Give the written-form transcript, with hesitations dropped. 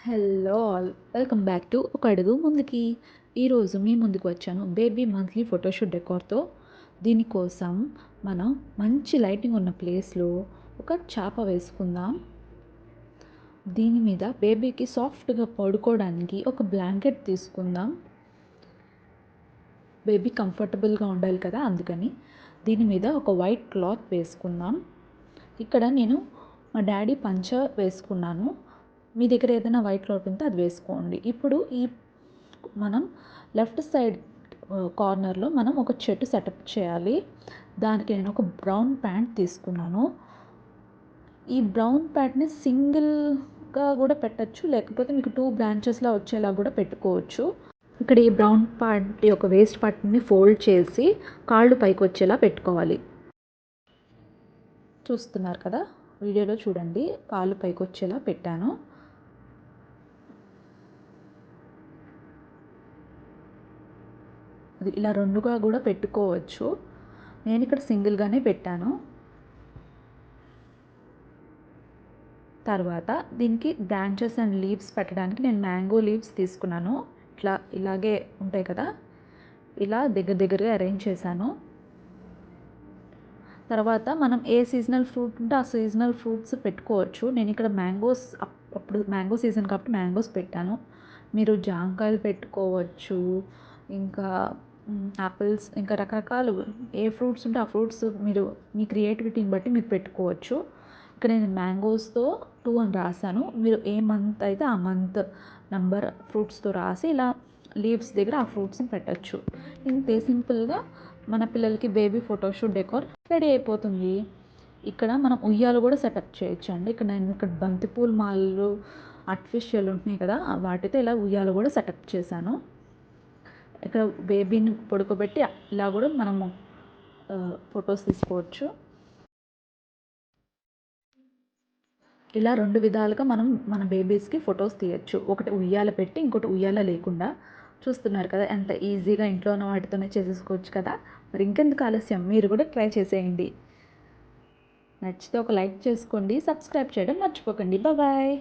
Hello all welcome back to ఒక అడుగు ముందుకి. ఈరోజు మీ ముందుకు వచ్చాను బేబీ మంత్లీ ఫోటోషూట్ డెకార్తో. దీనికోసం మనం మంచి లైటింగ్ ఉన్న ప్లేస్లో ఒక చాప వేసుకుందాం. దీని మీద బేబీకి సాఫ్ట్గా పడుకోవడానికి ఒక బ్లాంకెట్ తీసుకుందాం. బేబీ కంఫర్టబుల్గా ఉండాలి కదా, అందుకని దీని మీద ఒక వైట్ క్లాత్ వేసుకుందాం. ఇక్కడ నేను మా డాడీ పంచ వేసుకున్నాను. మీ దగ్గర ఏదైనా వైట్ క్లాత్ ఉంటే అది వేసుకోండి. ఇప్పుడు మనం లెఫ్ట్ సైడ్ కార్నర్లో మనం ఒక చెట్టు సెటప్ చేయాలి. దానికి నేను ఒక బ్రౌన్ ప్యాంట్ తీసుకున్నాను. ఈ బ్రౌన్ ప్యాంట్ని సింగిల్గా కూడా పెట్టచ్చు, లేకపోతే మీకు 2 బ్రాంచెస్లా వచ్చేలా కూడా పెట్టుకోవచ్చు. ఇక్కడ ఈ బ్రౌన్ పార్ట్ యొక్క వేస్ట్ పార్ట్ని ఫోల్డ్ చేసి కాళ్ళు పైకి వచ్చేలా పెట్టుకోవాలి. చూస్తున్నారు కదా, వీడియోలో చూడండి, కాళ్ళు పైకి వచ్చేలా పెట్టాను. అది ఇలా రెండుగా కూడా పెట్టుకోవచ్చు. నేను ఇక్కడ సింగిల్గానే పెట్టాను. తర్వాత దీనికి బ్రాంచెస్ అండ్ లీవ్స్ పెట్టడానికి నేను మ్యాంగో లీవ్స్ తీసుకున్నాను. ఇలాగే ఉంటాయి కదా, ఇలా దగ్గరగా అరేంజ్ చేశాను. తర్వాత మనం ఏ సీజనల్ ఫ్రూట్ ఉంటే ఆ సీజనల్ ఫ్రూట్స్ పెట్టుకోవచ్చు. నేను ఇక్కడ మ్యాంగోస్, అప్పుడు మ్యాంగో సీజన్ కాబట్టి మ్యాంగోస్ పెట్టాను. మీరు జాంకాయలు పెట్టుకోవచ్చు, ఇంకా యాపిల్స్, ఇంకా రకరకాలు ఏ ఫ్రూట్స్ ఉంటే ఆ ఫ్రూట్స్ మీరు మీ క్రియేటివిటీని బట్టి మీరు పెట్టుకోవచ్చు. ఇక్కడ నేను మ్యాంగోస్తో 2 అని రాశాను. మీరు ఏ మంత్ అయితే ఆ మంత్ నెంబర్ ఫ్రూట్స్తో రాసి ఇలా లీవ్స్ దగ్గర ఆ ఫ్రూట్స్ని పెట్టచ్చు. ఇంతే సింపుల్గా మన పిల్లలకి బేబీ ఫోటోషూట్ డెకార్ రెడీ అయిపోతుంది. ఇక్కడ మనం ఉయ్యాలు కూడా సెటప్ చేయొచ్చు అండి. ఇక్కడ బంతిపూల మాలలు ఆర్టిఫిషియల్ ఉంటున్నాయి కదా, వాటితో ఇలా ఉయ్యాలు కూడా సెటప్ చేశాను. ఇక్కడ బేబీని పడుకోబెట్టి ఇలా కూడా మనము ఫొటోస్ తీసుకోవచ్చు. ఇలా 2 విధాలుగా మనం మన బేబీస్కి ఫొటోస్ తీయచ్చు. ఒకటి ఉయ్యాల పెట్టి, ఇంకోటి ఉయ్యాల లేకుండా. చూస్తున్నారు కదా, ఎంత ఈజీగా ఇంట్లో ఉన్న వాటితోనే చేసేసుకోవచ్చు కదా. మరి ఇంకెందుకు ఆలస్యం, మీరు కూడా ట్రై చేసేయండి. నచ్చితే ఒక లైక్ చేసుకోండి, సబ్స్క్రైబ్ చేయడం మర్చిపోకండి. బాయ్.